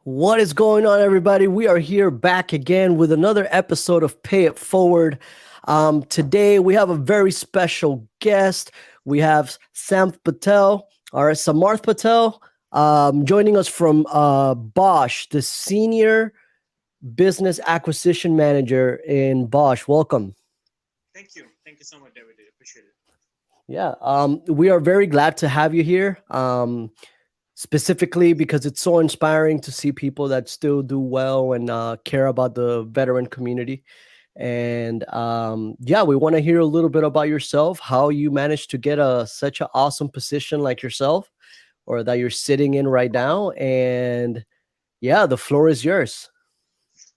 What is going on, everybody? We are here back again with another episode of Pay It Forward. Today, we have a very special guest. We have Samarth Patel, or Samarth Patel, joining us from Bosch, the Senior Business Acquisition Manager in Bosch. Welcome. Thank you. Thank you so much, David. I appreciate it. Yeah, we are very glad to have you here. Specifically because it's so inspiring to see people that still do well and care about the veteran community. And yeah, we want to hear a little bit about yourself, how you managed to get such an awesome position like yourself, or that you're sitting in right now. And yeah, the floor is yours.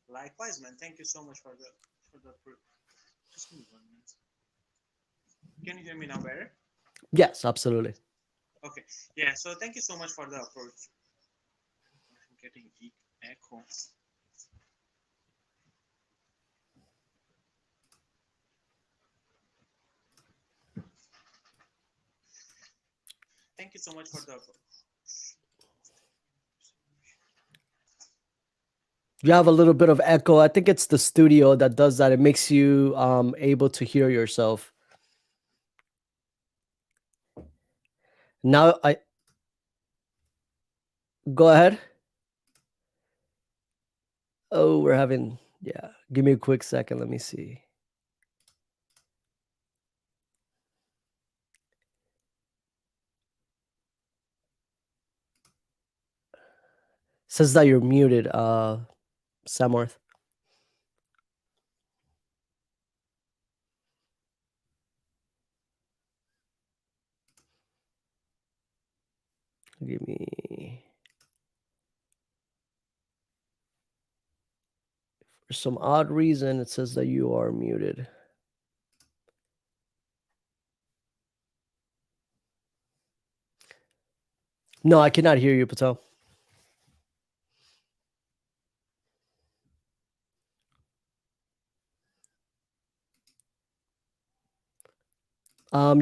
Likewise, man. Thank you so much for the. Just give me 1 minute. Can you hear me now better? Yes, absolutely. Okay. Yeah. So thank you so much for the approach. I'm getting echo. Thank you so much for the. You have a little bit of echo. I think it's the studio that does that. It makes you able to hear yourself. Now I go ahead. Oh, we're having, yeah. Give me a quick second. Let me see. Says that you're muted, Samarth. Give me, for some odd reason, it says that you are muted. No, I cannot hear you, Patel.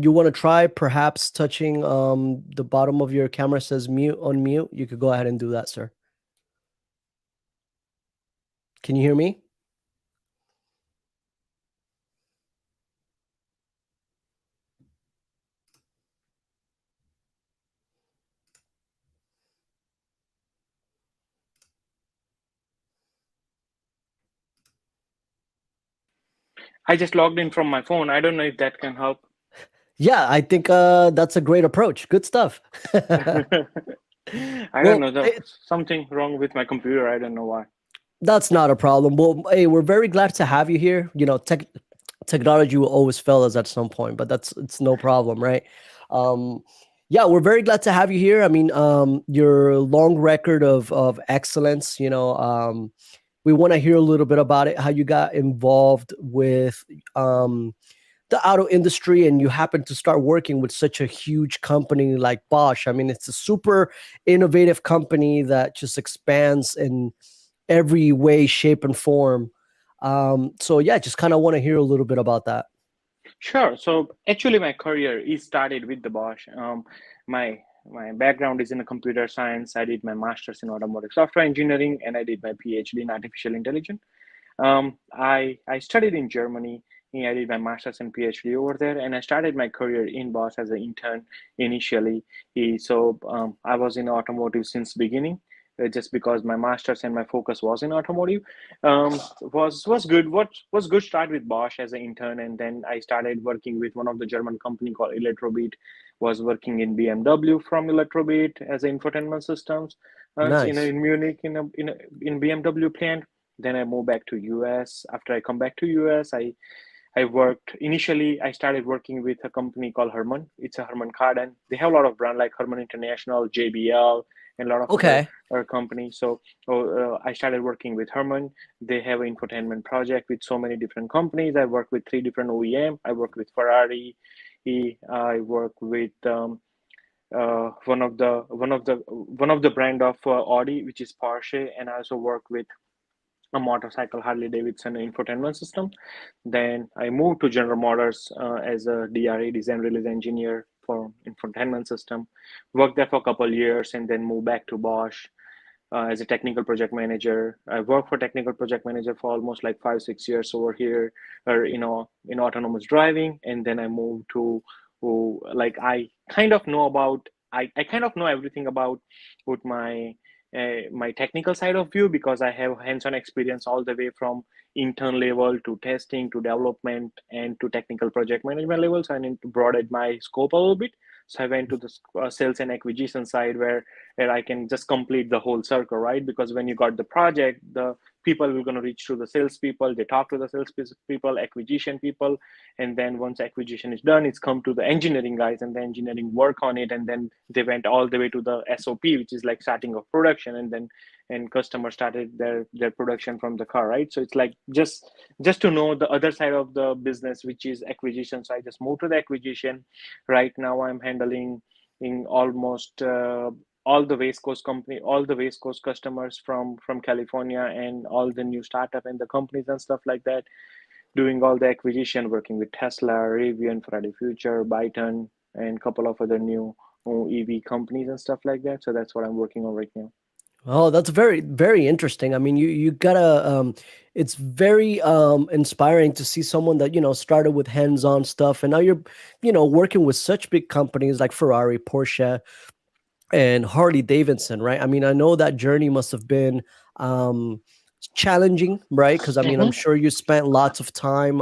You want to try perhaps touching the bottom of your camera says mute, unmute. You could go ahead and do that, sir. Can you hear me? I just logged in from my phone. I don't know if that can help. Yeah, I think that's a great approach. Good stuff. I don't Well, know. Something wrong with my computer. I don't know why. that's not a problem. Well, hey, we're very glad to have you here. You know, technology will always fail us at some point, but it's no problem, right? Um, yeah, we're very glad to have you here. I mean, your long record of excellence. We want to hear a little bit about it. How you got involved with the auto industry, and you happen to start working with such a huge company like Bosch. I mean, it's a super innovative company that just expands in every way, shape, and form. So yeah, just kind of want to hear a little bit about that. Sure. So actually, my career is started with the Bosch. My background is in computer science. I did my master's in automotive software engineering, and I did my PhD in artificial intelligence. I studied in Germany. I did my master's and PhD over there, and I started my career in Bosch as an intern initially. I was in automotive since beginning, just because my master's and my focus was in automotive. Was good. What was good start with Bosch as an intern, and then I started working with one of the German company called Electrobit. Was working in BMW from Electrobit as infotainment systems. Nice. In Munich in BMW plant. Then I moved back to US. After I come back to US, I worked initially. I started working with a company called Herman. It's a Herman Kardon. They have a lot of brand like Herman International, JBL, and a lot of Okay. other companies. I started working with Herman. They have an infotainment project with so many different companies. I work with 3 different OEM. I work with Ferrari. I work with one of the brand of Audi, which is Porsche, and I also work with a motorcycle Harley Davidson infotainment system. Then I moved to General Motors as a DRE, design release engineer for infotainment system. Worked there for a couple of years and then moved back to Bosch. as a technical project manager. I worked for technical project manager for almost like 5 6 years over here, or in autonomous driving, and then I moved to like I kind of know everything about with my technical side of view, because I have hands-on experience all the way from intern level to testing to development and to technical project management level. So I need to broaden my scope a little bit. So I went to the sales and acquisition side, where I can just complete the whole circle, right? Because when you got the project, the people will going to reach to the sales people, they talk to the sales people, acquisition people, and then once acquisition is done, it's come to the engineering guys, and the engineering work on it, and then they went all the way to the SOP, which is like starting of production, and then and customer started their production from the car, right? So it's like just to know the other side of the business, which is acquisition. So I just moved to the acquisition. Right now I'm handling in almost all the West Coast customers from California, and all the new startup and the companies and stuff like that, doing all the acquisition, working with Tesla, Rivian, Friday Future, Byton, and a couple of other new EV companies and stuff like that. So that's what I'm working on right now. Oh, that's very, very interesting. I mean, you gotta it's very inspiring to see someone that, started with hands-on stuff, and now you're, working with such big companies like Ferrari, Porsche, and Harley Davidson, right? I mean, I know that journey must have been um challenging, right? Because I mean, I'm Mm-hmm. sure you spent lots of time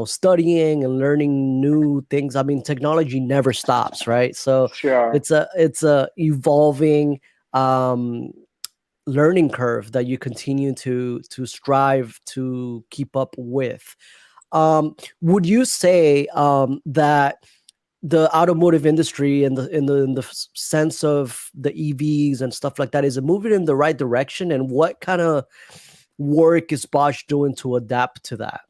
studying and learning new things. I mean, technology never stops, right? So Sure. it's a evolving um learning curve that you continue to strive to keep up with. Would you say that the automotive industry and the sense of the EVs and stuff like that, is it moving in the right direction? And what kind of work is Bosch doing to adapt to that?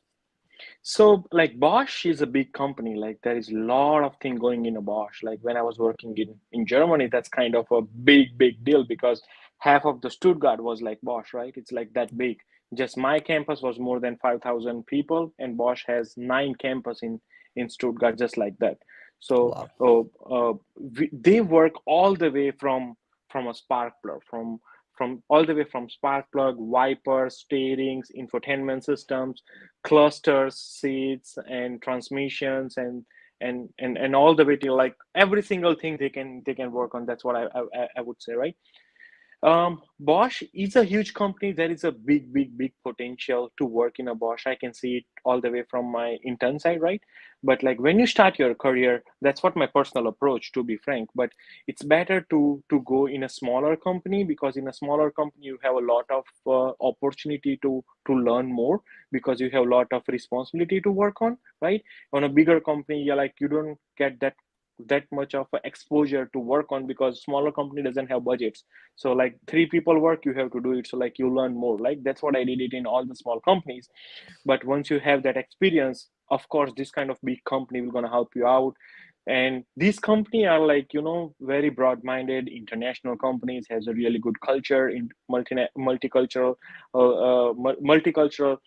So like Bosch is a big company. Like there is a lot of thing going in a Bosch. Like when I was working in Germany, that's kind of a big deal, because half of the Stuttgart was like Bosch, right? It's like that big. Just my campus was more than 5,000 people, and Bosch has 9 campus in Stuttgart, just like that. So Wow. they work all the way from a spark plug, from all the way from spark plug, wipers, steerings, infotainment systems, clusters, seats, and transmissions, and all the way to like every single thing they can work on. That's what I would say, right? Bosch is a huge company. There is a big potential to work in a Bosch. I can see it all the way from my intern side, right? But like when you start your career, that's what my personal approach, to be frank. But it's better to go in a smaller company, because in a smaller company you have a lot of opportunity to learn more, because you have a lot of responsibility to work on, right? On a bigger company, you don't get that much of exposure to work on, because smaller company doesn't have budgets. So like 3 people work, you have to do it, so like you learn more. Like that's what I did it in all the small companies. But once you have that experience, of course this kind of big company will going to help you out. And these company are like very broad-minded international companies, has a really good culture in multicultural multicultural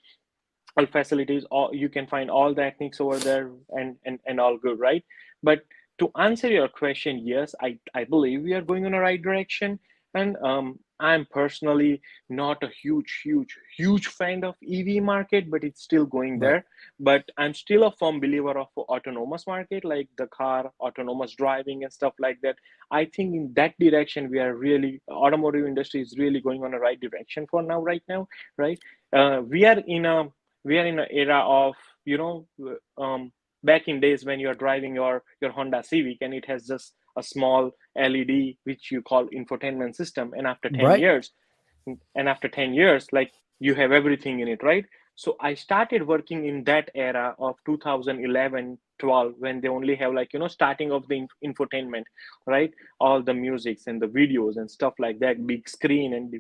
facilities. All you can find all the techniques over there, and all good, right? But to answer your question, yes, I believe we are going in the right direction. And I'm personally not a huge fan of EV market, but it's still going Right. there. But I'm still a firm believer of autonomous market, like the car autonomous driving and stuff like that. I think in that direction we are really, automotive industry is really going on the right direction for now, right now, right? We are in a an era of back in days when you're driving your Honda Civic, and it has just a small LED which you call infotainment system, and after 10 Right. years like you have everything in it, right? So I started working in that era of 2011 12, when they only have like starting of the infotainment, right? All the musics and the videos and stuff like that, big screen and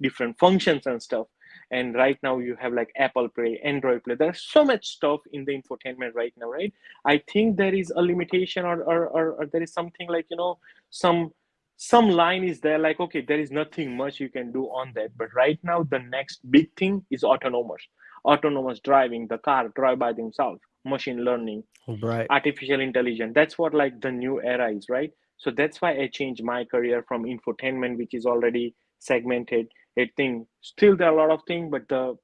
different functions and stuff. And right now you have like Apple Play, Android Play. There's so much stuff in the infotainment right now, right? I think there is a limitation, or there is something like some line is there, like okay, there is nothing much you can do on that. But right now the next big thing is autonomous driving, the car drive by themselves, machine learning, Right. artificial intelligence. That's what like the new era is, right? So that's why I changed my career from infotainment, which is already segmented thing. Still, there are a lot of things, but the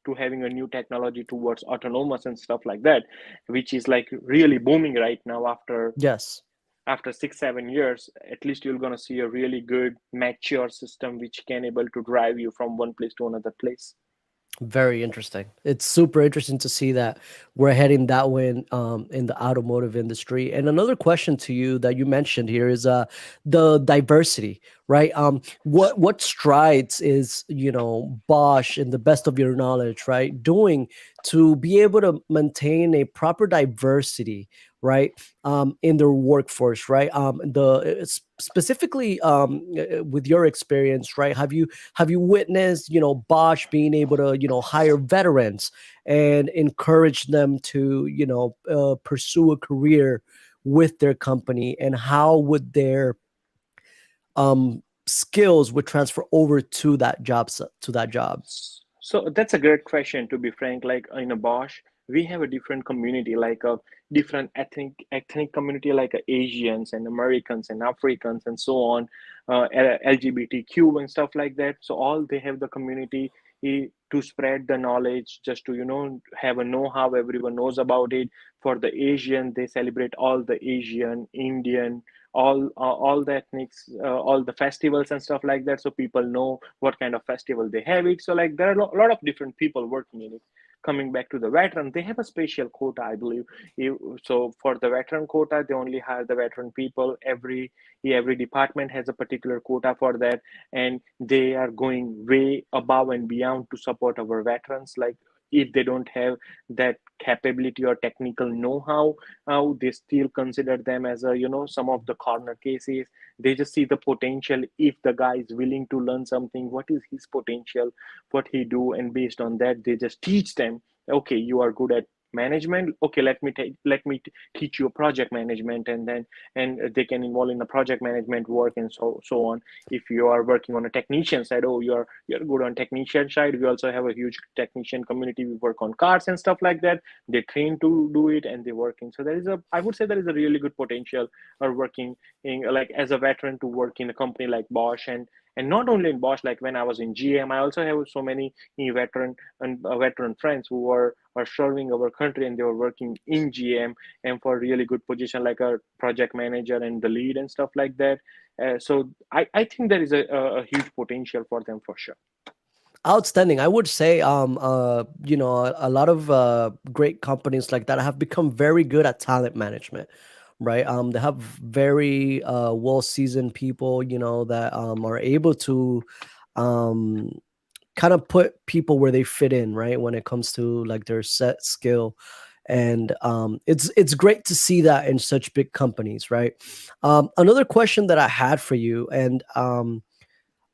to having a new technology towards autonomous and stuff like that, which is like really booming right now. Yes. After 6 7 years, at least you're gonna see a really good mature system which can able to drive you from one place to another place. Very interesting. It's super interesting to see that we're heading that way in the automotive industry. And another question to you that you mentioned here is the diversity, right? What strides is, Bosch, in the best of your knowledge, right, doing to be able to maintain a proper diversity, right, in their workforce, right? Specifically with your experience, right? Have you witnessed, Bosch being able to, hire veterans and encourage them to, pursue a career with their company, and how would their skills would transfer over to that job? So that's a great question, to be frank. Like in a Bosch, we have a different community, like a different ethnic community, like Asians and Americans and Africans and so on, LGBTQ and stuff like that. So all they have the community to spread the knowledge, just to have a know-how. Everyone knows about it. For the Asian, they celebrate all the Asian, Indian, all the ethnics, all the festivals and stuff like that, so people know what kind of festival they have it. So like there are a lot of different people working in it. Coming back to the veteran, they have a special quota, I believe. So for the veteran quota, they only hire the veteran people. Every department has a particular quota for that, and they are going way above and beyond to support our veterans. Like if they don't have that capability or technical know-how, they still consider them as a some of the corner cases. They just see the potential. If the guy is willing to learn something, what is his potential, what he do, and based on that they just teach them. Okay, you are good at management. Okay, teach you project management, and then they can involve in the project management work and so on. If you are working on a technician side, oh, you're good on technician side. We also have a huge technician community. We work on cars and stuff like that. They train to do it, and they're working. So I would say there is a really good potential or working in, like as a veteran, to work in a company like Bosch. And not only in Bosch, like when I was in GM, I also have so many veteran friends who are serving our country, and they were working in GM and for really good position, like a project manager and the lead and stuff like that. So I think there is a huge potential for them for sure. Outstanding. I would say, a lot of great companies like that have become very good at talent management, right? They have very well seasoned people, that are able to um, kind of put people where they fit in, right? When it comes to like their set skill. And it's great to see that in such big companies, right? Another question that I had for you, and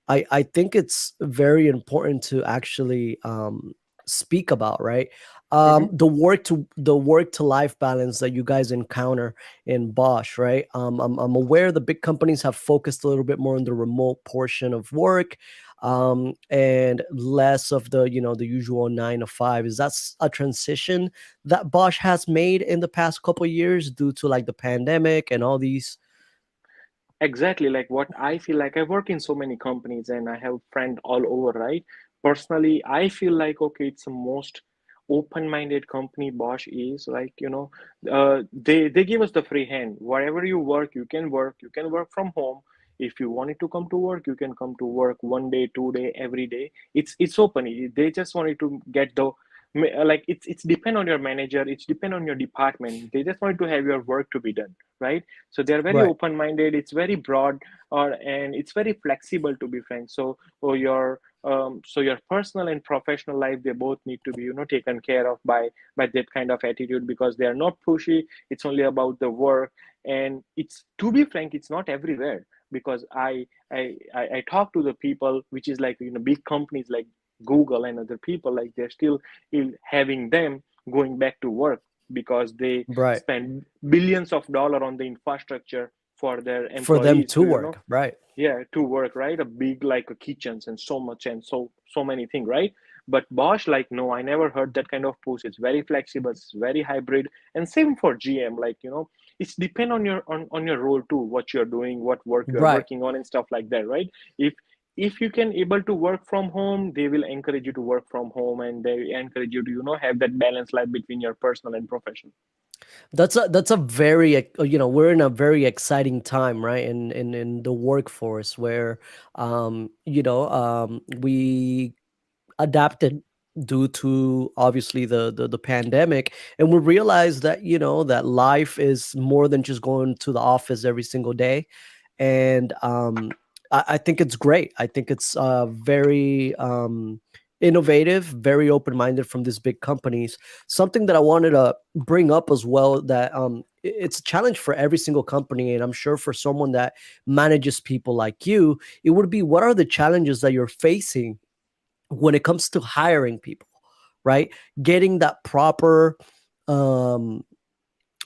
I think it's very important to actually speak about, right? Mm-hmm. The work to life balance that you guys encounter in Bosch, right? I'm aware the big companies have focused a little bit more on the remote portion of work, and less of the usual 9 to 5. Is that a transition that Bosch has made in the past couple of years due to like the pandemic and all these? Exactly, like what I feel like. I work in so many companies and I have friends all over, right? Personally, I feel like okay, it's the most open-minded company Bosch is. Like, they give us the free hand. Wherever you work, you can work. You can work from home. If you wanted to come to work, you can come to work one day, 2 day, every day. It's open. They just wanted to get the like it's depend on your manager. It's depend on your department. They just wanted to have your work to be done, right? So they're very Right. open-minded. It's very broad, and it's very flexible, to be frank. So your personal and professional life, they both need to be taken care of by that kind of attitude, because they are not pushy. It's only about the work. And it's, to be frank, it's not everywhere, because I talk to the people, which is like big companies like Google and other people, like they're still having them going back to work, because they Right. spend billions of dollars on the infrastructure for their For them employees to to work, right? yeah, to work, right? A big, like a kitchens and so much and so many things, right? But Bosch, like, no, I never heard that kind of push. It's very flexible, it's very hybrid. And same for GM, like, it's depend on your role too, what you're doing, what work you're Right. working on and stuff like that, right? if if you can able to work from home, they will encourage you to work from home, and they encourage you to have that balance life between your personal and profession. That's a very we're in a very exciting time, right? In the workforce where we adapted due to obviously the pandemic, and we realized that that life is more than just going to the office every single day. And I think it's great. I think it's very innovative, very open-minded from these big companies. Something that I wanted to bring up as well, that it's a challenge for every single company, and I'm sure for someone that manages people like you, it would be, what are the challenges that you're facing when it comes to hiring people, right? Getting that proper um,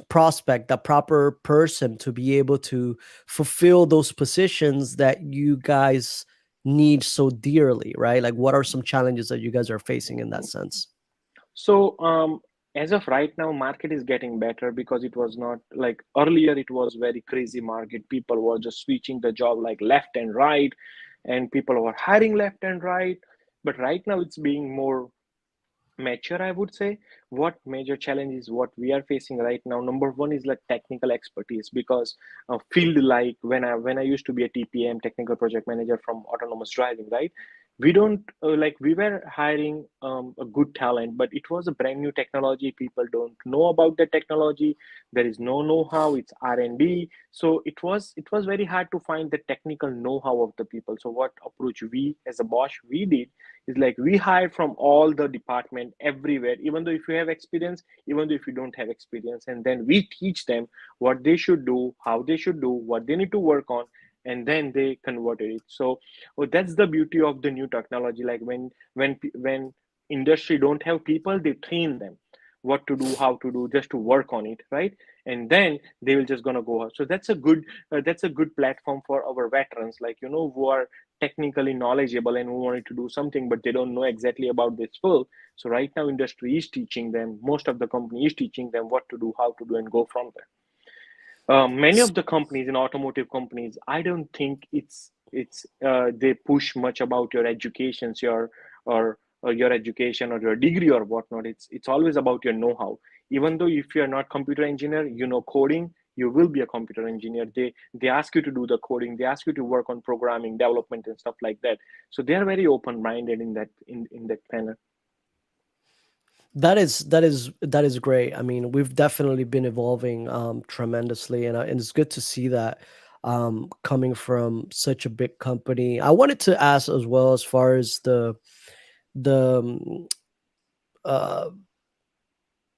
prospect, that proper person to be able to fulfill those positions that you guys need so dearly, right? Like, what are some challenges that you guys are facing in that sense? So as of right now, market is getting better because it was not like earlier. It was very crazy market. People were just switching the job like left and right, and people were hiring left and right. But right now, it's being more mature, I would say. What major challenges what we are facing right now? Number one is like technical expertise, because field, like when I used to be a TPM, technical project manager from autonomous driving, right? We don't like we were hiring a good talent, but it was a brand new technology. People don't know about the technology. There is no know-how. It's R&D, so it was very hard to find the technical know-how of the people. So what approach we as a Bosch we did is like we hire from all the department everywhere, even though if you have experience, even though if you don't have experience, and then we teach them what they should do, how they should do, what they need to work on, and then they converted it. So that's the beauty of the new technology. Like when industry don't have people, they train them what to do, how to do, just to work on it, right? And then they will just gonna go out. So that's a good platform for our veterans, like who are technically knowledgeable and who wanted to do something, but they don't know exactly about this field. So right now industry is teaching them, most of the company is teaching them what to do, how to do, and go from there. Many of the companies in automotive companies, I don't think it's they push much about your educations, or your education or your degree or whatnot. It's always about your know-how. Even though if you're not computer engineer, coding, you will be a computer engineer. They ask you to do the coding, they ask you to work on programming, development, and stuff like that. So they are very open-minded in that manner. That is great. I mean, we've definitely been evolving tremendously, and it's good to see that coming from such a big company. I wanted to ask as well, as far as the uh,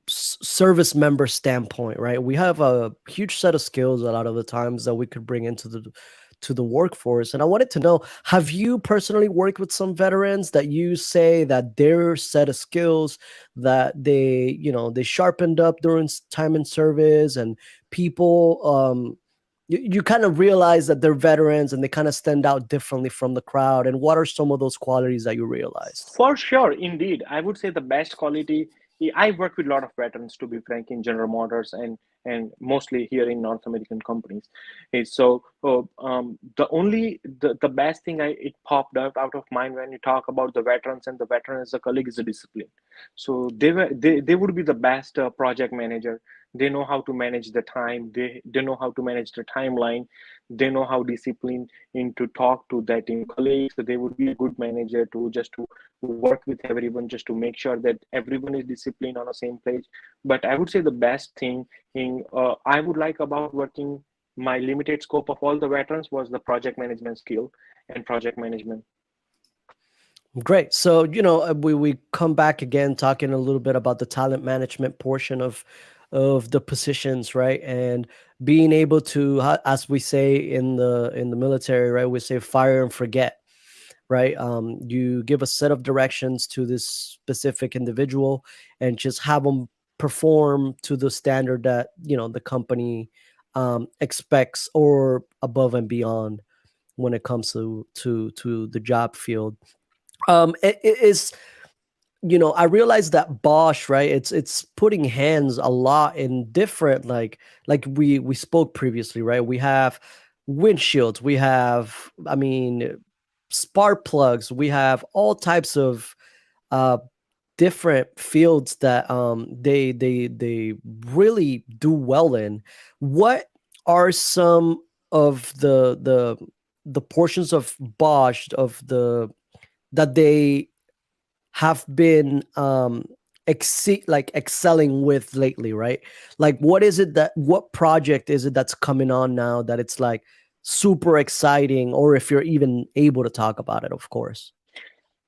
service member standpoint, right? We have a huge set of skills a lot of the times that we could bring into the workforce. And I wanted to know, have you personally worked with some veterans that you say that their set of skills that they sharpened up during time in service, and people you kind of realize that they're veterans and they kind of stand out differently from the crowd? And what are some of those qualities that you realized? For sure, indeed. I would say the best quality. I work with a lot of veterans, to be frank, in General Motors and mostly here in North American companies. So the best thing it popped out of mind when you talk about the veterans and the veteran as a colleague is the discipline. So they would be the best project manager. They know how to manage the time. They know how to manage the timeline. They know how discipline in to talk to their team colleagues. So they would be a good manager to work with everyone, just to make sure that everyone is disciplined on the same page. But I would say the best thing I would like about working my limited scope of all the veterans was the project management skill and project management. Great. So, we come back again talking a little bit about the talent management portion of the positions, right? And being able to, as we say in the military, right? We say fire and forget, right? You give a set of directions to this specific individual and just have them perform to the standard that the company expects, or above and beyond, when it comes to the job field. It is, I realize that Bosch, right? It's putting hands a lot in different, like we spoke previously, right? We have windshields, we have, I mean, spark plugs, we have all types of uh, different fields that they really do well in. What are some of the portions of Bosch of the that they have been like excelling with lately, right? Like what project is it that's coming on now that it's like super exciting, or if you're even able to talk about it, of course.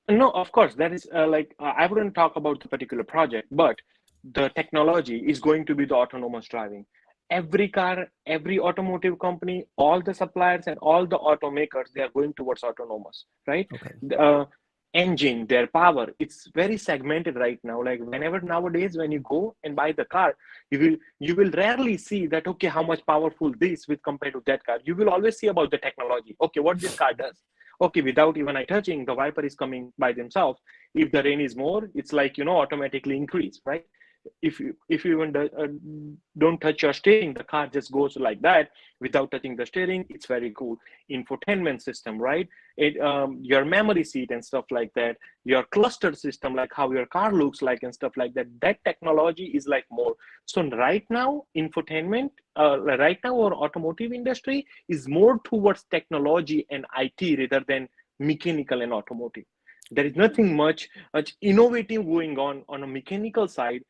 No, of course, that is I wouldn't talk about the particular project, but the technology is going to be the autonomous driving. Every car, every automotive company, all the suppliers and all the automakers, they are going towards autonomous, right? Okay. The engine, their power, it's very segmented right now. Like whenever nowadays, when you go and buy the car, you will rarely see that, okay, how much powerful this with compared to that car. You will always see about the technology. Okay, what this car does. Okay, without even I touching, the wiper is coming by themselves. If the rain is more, it's like, automatically increase, right? If you even don't touch your steering, the car just goes like that without touching the steering. It's very cool. Infotainment system, right? Your memory seat and stuff like that, your cluster system, like how your car looks like and stuff like that. That technology is like more. So right now, infotainment, right now, our automotive industry is more towards technology and IT rather than mechanical and automotive. There is nothing much innovative going on a mechanical side,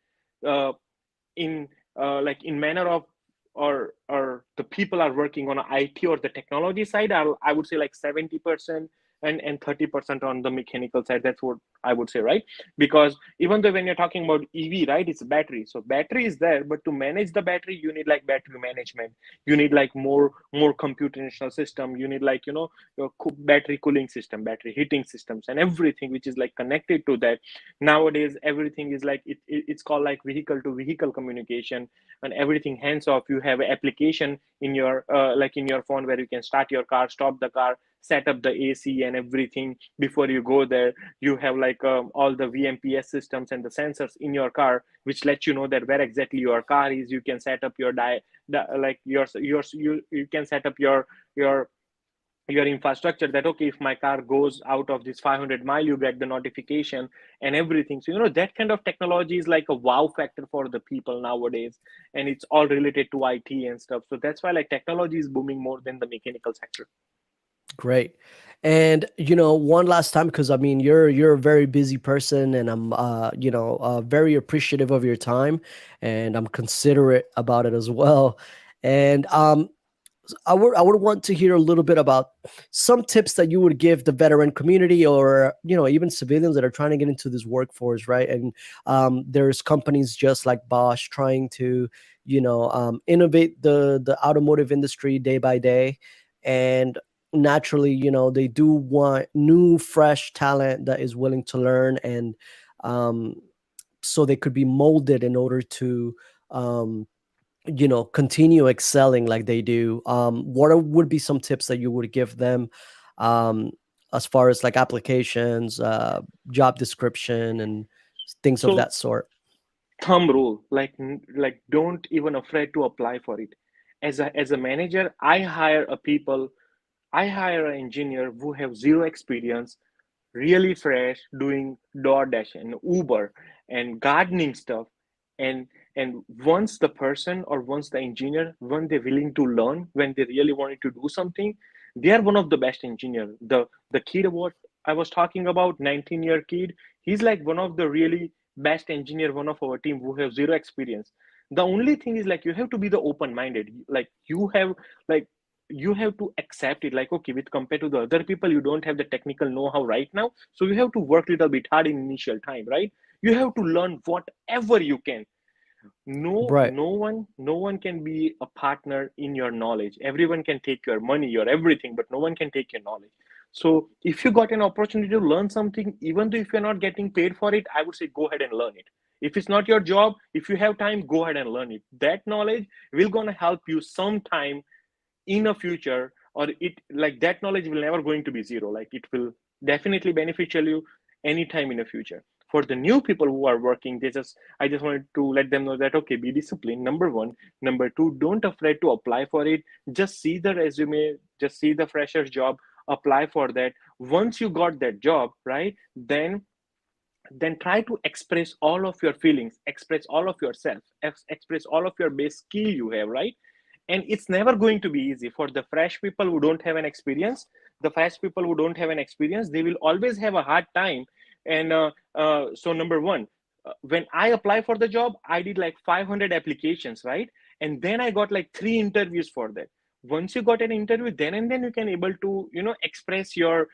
uh, in like in manner of, or the people are working on IT or the technology side. I would say like 70% and 30% on the mechanical side. That's what I would say, right? Because even though when you're talking about EV, right, it's battery. So battery is there, but to manage the battery, you need like battery management. You need like more computational system. You need like, your battery cooling system, battery heating systems, and everything which is like connected to that. Nowadays everything is like it's called like vehicle to vehicle communication, and everything hands off. You have an application in your like in your phone where you can start your car, stop the car, set up the AC and everything before you go there. You have like all the VMPS systems and the sensors in your car which let you know that where exactly your car is. You can set up your like you can set up your infrastructure, that okay, if my car goes out of this 500 mile, you get the notification and everything. So that kind of technology is like a wow factor for the people nowadays, and it's all related to IT and stuff. So that's why like technology is booming more than the mechanical sector. Great. And one last time, because I mean you're a very busy person, and I'm very appreciative of your time, and I'm considerate about it as well. And I would want to hear a little bit about some tips that you would give the veteran community, or even civilians that are trying to get into this workforce, right? And there's companies just like Bosch trying to innovate the automotive industry day by day, and naturally, they do want new, fresh talent that is willing to learn, and um, so they could be molded in order to um, continue excelling like they do. Would be some tips that you would give them, um, as far as like applications, job description, and things of So that sort? thumb rule, like don't even afraid to apply for it. As a manager, I hire an engineer who have zero experience, really fresh, doing DoorDash and Uber and gardening stuff. And once the person, or once the engineer, when they're willing to learn, when they really wanted to do something, they are one of the best engineer. The kid what I was talking about, 19-year kid, he's like one of the really best engineer, one of our team who have zero experience. The only thing is like you have to be the open-minded. Like like you have to accept it, like okay, with compared to the other people, you don't have the technical know-how right now, so you have to work a little bit hard in initial time, right? You have to learn whatever you can. Right. No one can be a partner in your knowledge. Everyone can take your money, your everything, but no one can take your knowledge. So if you got an opportunity to learn something, even though if you're not getting paid for it, I would say go ahead and learn it. If it's not your job, if you have time, go ahead and learn it. That knowledge will gonna help you sometime in a future, or it like that knowledge will never going to be zero. Like it will definitely beneficial you anytime in the future. For the new people who are working, I just wanted to let them know that okay, be disciplined, number one. Number two, don't afraid to apply for it. Just see the resume, just see the fresher's job, apply for that. Once you got that job, right, then try to express all of your feelings, express all of yourself, express all of your base skill you have, right? And it's never going to be easy for the fresh people who don't have an experience. The fresh people who don't have an experience, they will always have a hard time. And so number one, when I apply for the job, I did like 500 applications, right? And then I got like 3 interviews for that. Once you got an interview, then and then you can able to, express your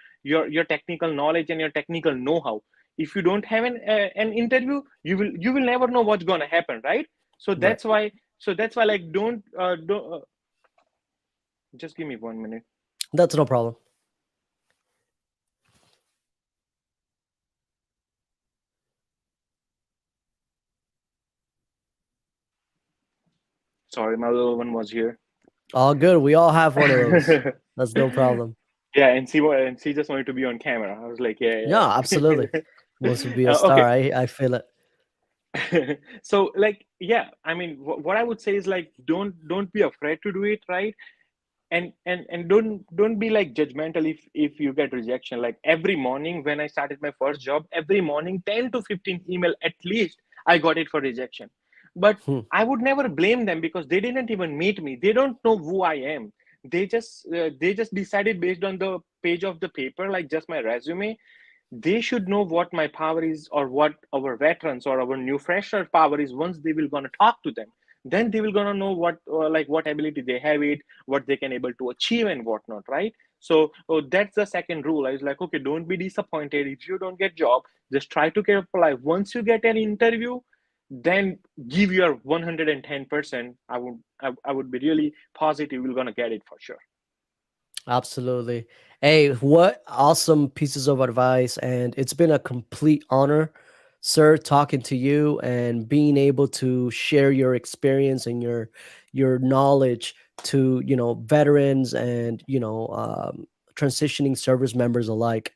technical knowledge and your technical know-how. If you don't have an interview, you will never know what's going to happen, right? So Right. that's why like don't just give me 1 minute. That's no problem. Sorry, my little one was here. All good. We all have one of those. That's no problem. Yeah, and she just wanted to be on camera. I was like, Yeah, yeah, absolutely. Wants to be a yeah. star. Okay. I feel it. So like, yeah, I mean, what I would say is like, don't be afraid to do it, right? And don't be like judgmental if you get rejection. Like every morning when I started my first job, every morning 10 to 15 email at least I got it for rejection. But Hmm. I would never blame them because they didn't even meet me. They don't know who I am. They just decided based on the page of the paper, like just my resume. They should know what my power is or what our veterans or our new fresher power is. Once they will gonna talk to them, then they will gonna know what ability they have, it what they can able to achieve and whatnot, right? So that's the second rule. I was like, okay, don't be disappointed if you don't get job. Just try to get apply. Once you get an interview, then give your 110%. I would be really positive you're gonna get it for sure. Absolutely. Hey, what awesome pieces of advice. And it's been a complete honor, sir, talking to you and being able to share your experience and your knowledge to, veterans and, transitioning service members alike.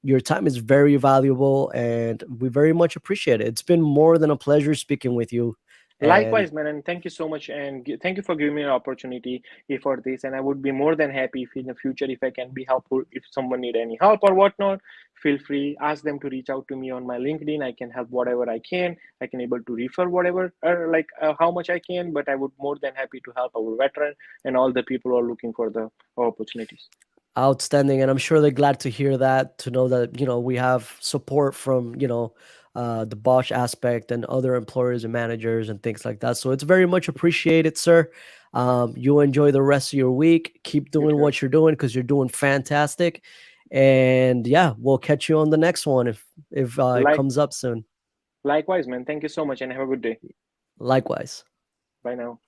Your time is very valuable and we very much appreciate it. It's been more than a pleasure speaking with you. And Likewise, man, and thank you so much, and thank you for giving me an opportunity for this. And I would be more than happy if in the future, if I can be helpful, if someone need any help or whatnot, feel free, ask them to reach out to me on my LinkedIn. I can help whatever I can. I can able to refer whatever, how much I can. But I would more than happy to help our veteran and all the people who are looking for the opportunities. outstanding, and I'm sure they're glad to hear that, to know that we have support from the Bosch aspect and other employers and managers and things like that. So it's very much appreciated, sir. You enjoy the rest of your week. Keep You doing too. what you're doing because you're doing fantastic. And yeah, we'll catch you on the next one if it Like comes up soon. likewise, man. Thank you so much, and have a good day. Likewise. Bye now.